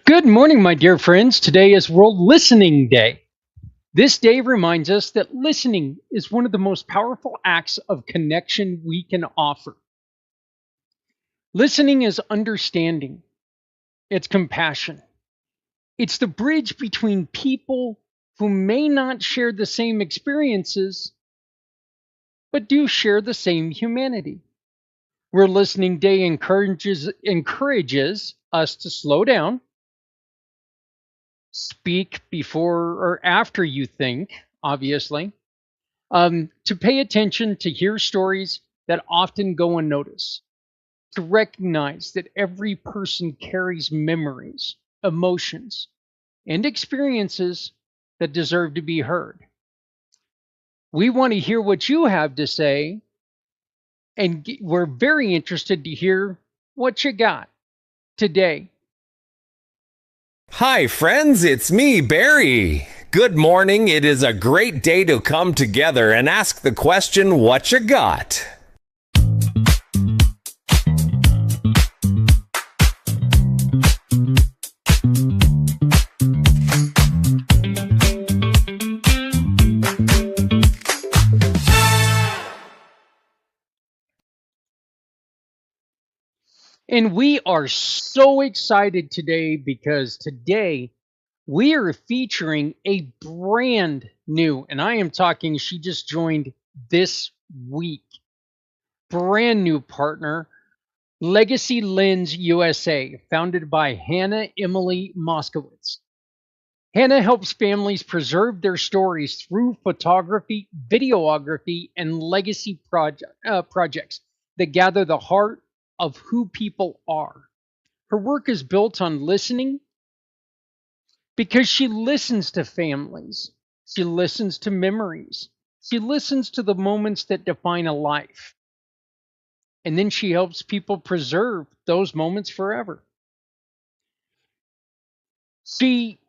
Good morning, my dear friends. Today is World Listening Day. This day reminds us that listening is one of the most powerful acts of connection we can offer. Listening is understanding, it's compassion, it's the bridge between people who may not share the same experiences, but do share the same humanity. World Listening Day encourages us to slow down, speak before or after you think, obviously, to pay attention to hear stories that often go unnoticed, to recognize that every person carries memories, emotions, and experiences that deserve to be heard. We want to hear what you have to say, and we're very interested to hear what you got today. Hi, friends, it's me, Barry. Good morning. It is a great day to come together and ask the question, what you got? And we are so excited today because today we are featuring a brand new, and I am talking, she just joined this week, brand new partner, LegacyLensUSA, founded by Hana Emily Moskowitz. Hana helps families preserve their stories through photography, videography, and legacy projects that gather the heart of who people are. Her work is built on listening because she listens to families, she listens to memories, she listens to the moments that define a life. And then she helps people preserve those moments forever. She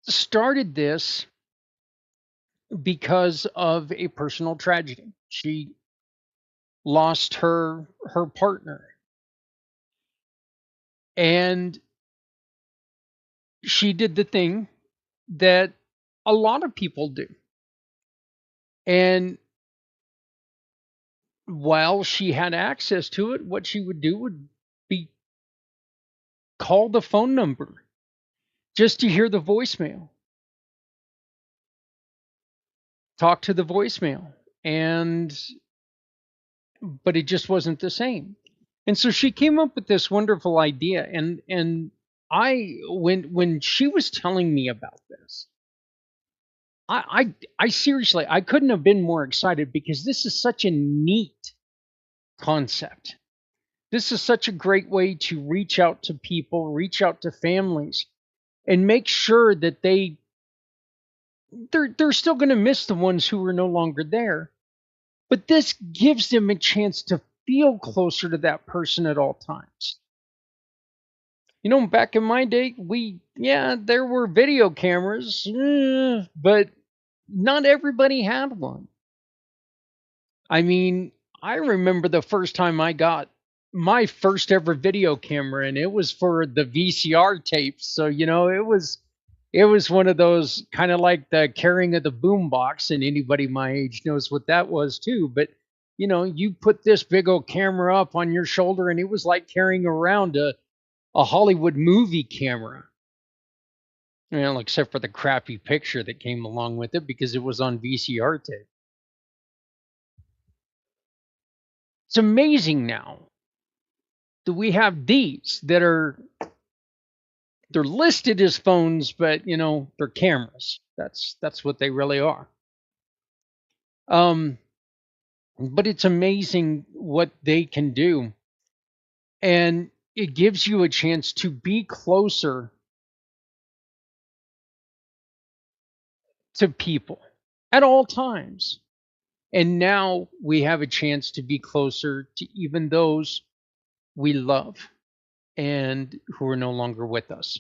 started this because of a personal tragedy. She lost her partner, and she did the thing that a lot of people do. And while she had access to it, what she would do would be call the phone number just to hear the voicemail, talk to the voicemail, but it just wasn't the same. And so she came up with this wonderful idea, and I when she was telling me about this, I seriously, I couldn't have been more excited because this is such a neat concept. This is such a great way to reach out to people, reach out to families, and make sure that they're still going to miss the ones who are no longer there. But this gives them a chance to feel closer to that person at all times. You know, back in my day, there were video cameras, but not everybody had one. I mean, I remember the first time I got my first ever video camera, and it was for the VCR tapes. So, it was one of those kind of like the carrying of the boombox, and anybody my age knows what that was too. But you put this big old camera up on your shoulder, and it was like carrying around a Hollywood movie camera. Except for the crappy picture that came along with it because it was on VCR tape. It's amazing now that we have these that they're listed as phones, but they're cameras. That's what they really are. But it's amazing what they can do, and it gives you a chance to be closer to people at all times. And now we have a chance to be closer to even those we love and who are no longer with us.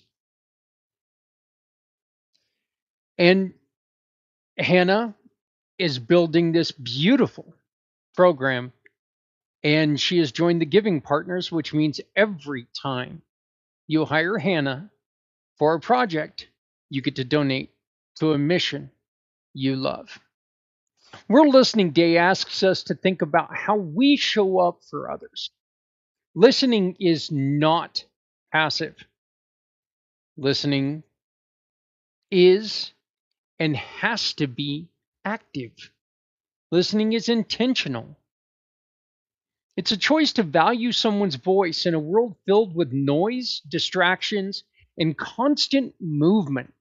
And Hannah is building this beautiful program, and she has joined the Giving Partners, which means every time you hire Hannah For a project, you get to donate to a mission you love. World Listening Day asks us to think about how we show up for others. Listening is not passive. Listening is and has to be active. Listening is intentional. It's a choice to value someone's voice in a world filled with noise, distractions, and constant movement.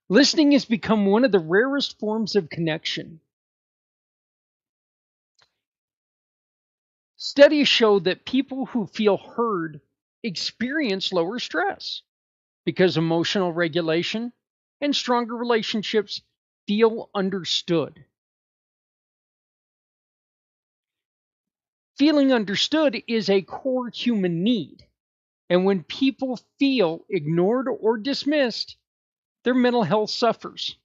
Listening has become one of the rarest forms of connection. Studies show that people who feel heard experience lower stress because emotional regulation and stronger relationships feel understood. Feeling understood is a core human need. And when people feel ignored or dismissed, their mental health suffers.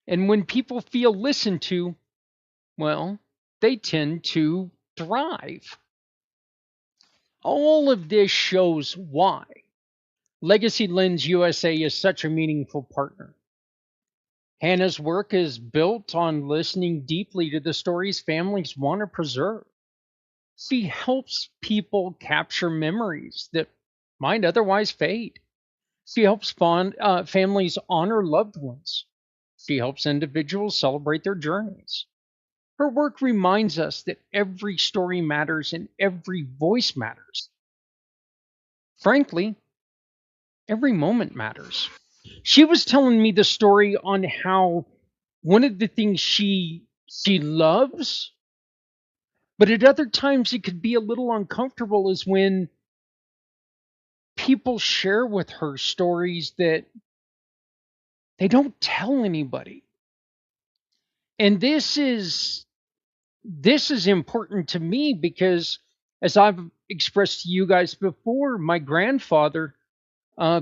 And when people feel listened to, well, they tend to thrive. All of this shows why LegacyLensUSA is such a meaningful partner. Hana's work is built on listening deeply to the stories families want to preserve. She helps people capture memories that might otherwise fade. She helps families honor loved ones. She helps individuals celebrate their journeys. Her work reminds us that every story matters and every voice matters. Frankly, every moment matters. She was telling me the story on how one of the things she loves, but at other times it could be a little uncomfortable, is when people share with her stories that they don't tell anybody. And this is important to me because, as I've expressed to you guys before, my grandfather,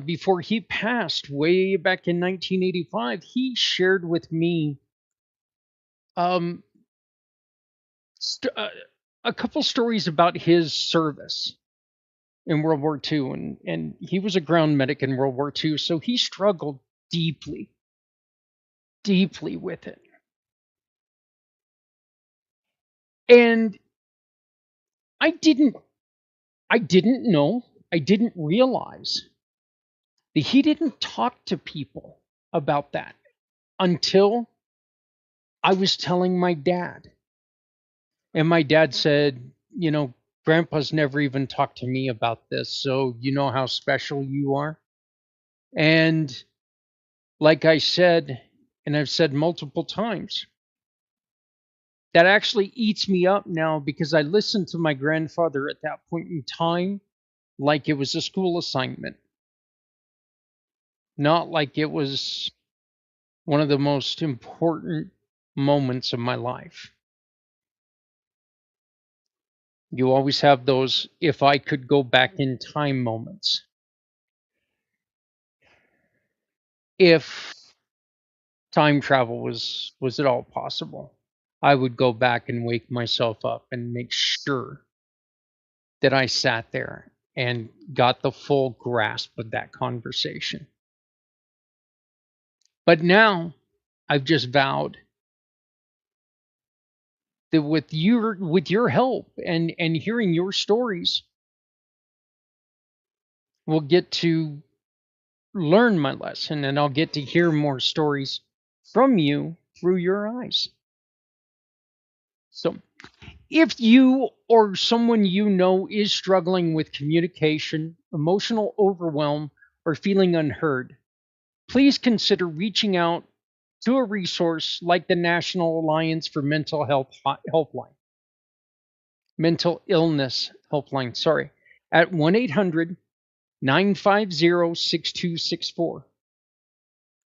before he passed way back in 1985, he shared with me um, st- uh, a couple stories about his service in World War II, and he was a ground medic in World War II, so he struggled deeply, deeply with it. And I didn't, I didn't know, I didn't realize that he didn't talk to people about that until I was telling my dad. And my dad said, Grandpa's never even talked to me about this, so you know how special you are. And like I said, and I've said multiple times, that actually eats me up now because I listened to my grandfather at that point in time like it was a school assignment, not like it was one of the most important moments of my life. You always have those if I could go back in time moments. If time travel was at all possible, I would go back and wake myself up and make sure that I sat there and got the full grasp of that conversation. But now I've just vowed that with your help and hearing your stories, we'll get to learn my lesson, and I'll get to hear more stories from you through your eyes. So, if you or someone you know is struggling with communication, emotional overwhelm, or feeling unheard, please consider reaching out to a resource like the National Alliance for Mental Health Helpline, Mental Illness Helpline, sorry, at 1-800-950-6264.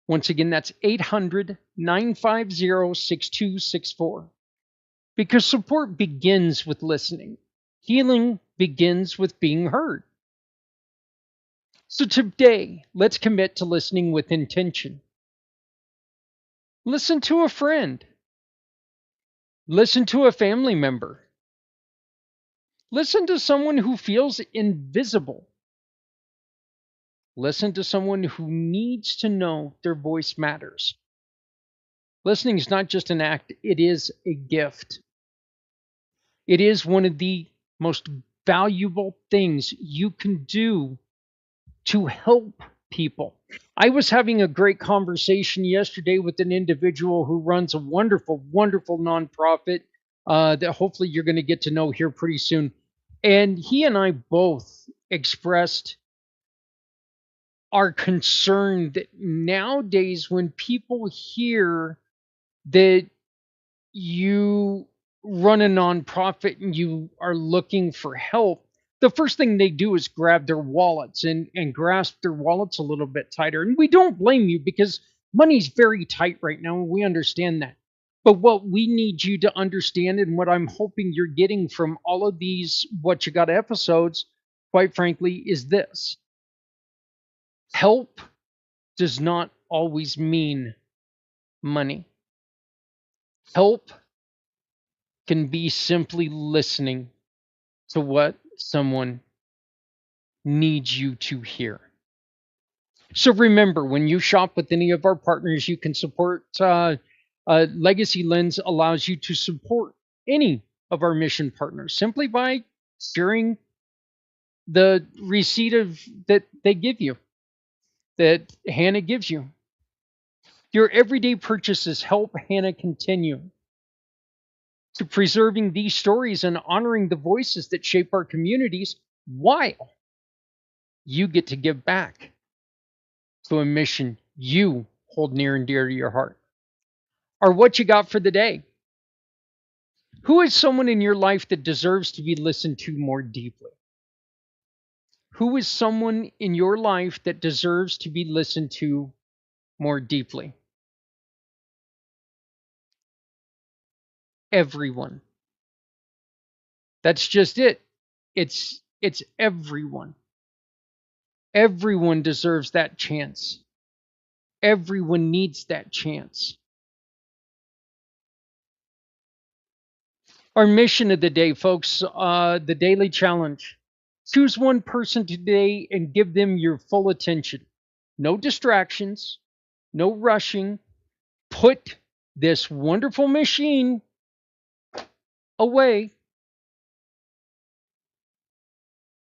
Once again, that's 800-950-6264. Because support begins with listening. Healing begins with being heard. So today, let's commit to listening with intention. Listen to a friend. Listen to a family member. Listen to someone who feels invisible. Listen to someone who needs to know their voice matters. Listening is not just an act, it is a gift. It is one of the most valuable things you can do to help people. I was having a great conversation yesterday with an individual who runs a wonderful, wonderful nonprofit that hopefully you're going to get to know here pretty soon. And he and I both expressed our concern that nowadays, when people hear that you run a nonprofit and you are looking for help, the first thing they do is grab their wallets and grasp their wallets a little bit tighter. And we don't blame you because money's very tight right now, and we understand that. But what we need you to understand, and what I'm hoping you're getting from all of these What You Got episodes, quite frankly, is this: help does not always mean money. Help can be simply listening to what someone needs you to hear. So remember, when you shop with any of our partners, you can support Legacy Lens allows you to support any of our mission partners simply by sharing the receipt of that they give you, that Hannah gives you. Your everyday purchases help Hannah continue to preserving these stories and honoring the voices that shape our communities, while you get to give back to a mission you hold near and dear to your heart. Or what you got for the day? Who is someone in your life that deserves to be listened to more deeply? Who is someone in your life that deserves to be listened to more deeply? Everyone. That's just it. It's everyone. Everyone deserves that chance. Everyone needs that chance. Our mission of the day, folks, the daily challenge. Choose one person today and give them your full attention. No distractions, no rushing. Put this wonderful machine away.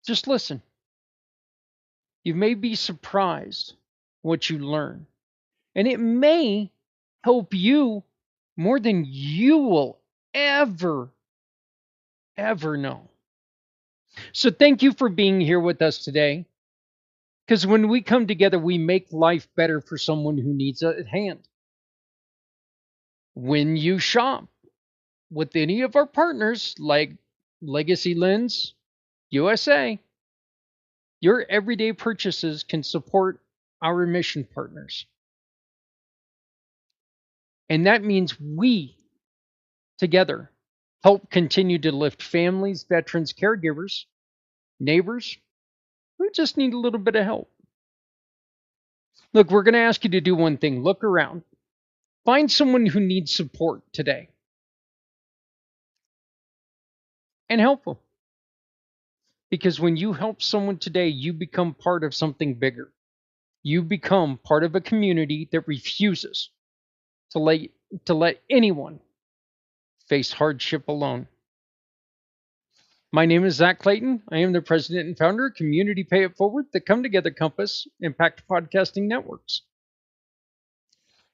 Just listen. You may be surprised what you learn, and it may help you more than you will ever know. So thank you for being here with us today. Because when we come together, we make life better for someone who needs a hand. When you shop with any of our partners like Legacy Lens USA, your everyday purchases can support our mission partners. And that means we together help continue to lift families, veterans, caregivers, neighbors who just need a little bit of help. Look, we're going to ask you to do one thing: look around. Find someone who needs support today and help them. Because when you help someone today, you become part of something bigger. You become part of a community that refuses to let anyone face hardship alone. My name is Zach Clayton. I am the president and founder of Community Pay It Forward, the Come Together Compass Impact Podcasting Networks.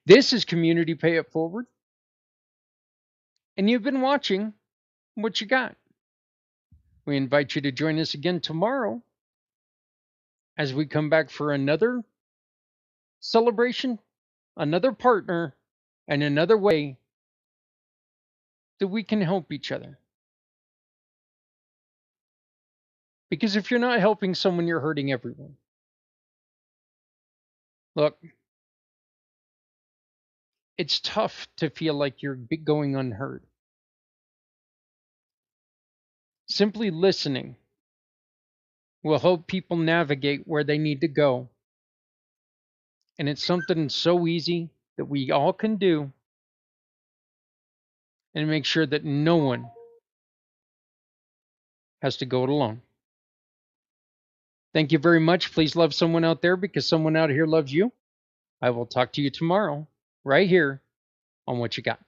This is Community Pay It Forward, and you've been watching What You Got. We invite you to join us again tomorrow as we come back for another celebration, another partner, and another way that we can help each other. Because if you're not helping someone, you're hurting everyone. Look, it's tough to feel like you're going unheard. Simply listening will help people navigate where they need to go. And it's something so easy that we all can do, and make sure that no one has to go it alone. Thank you very much. Please love someone out there because someone out here loves you. I will talk to you tomorrow, right here on What You Got.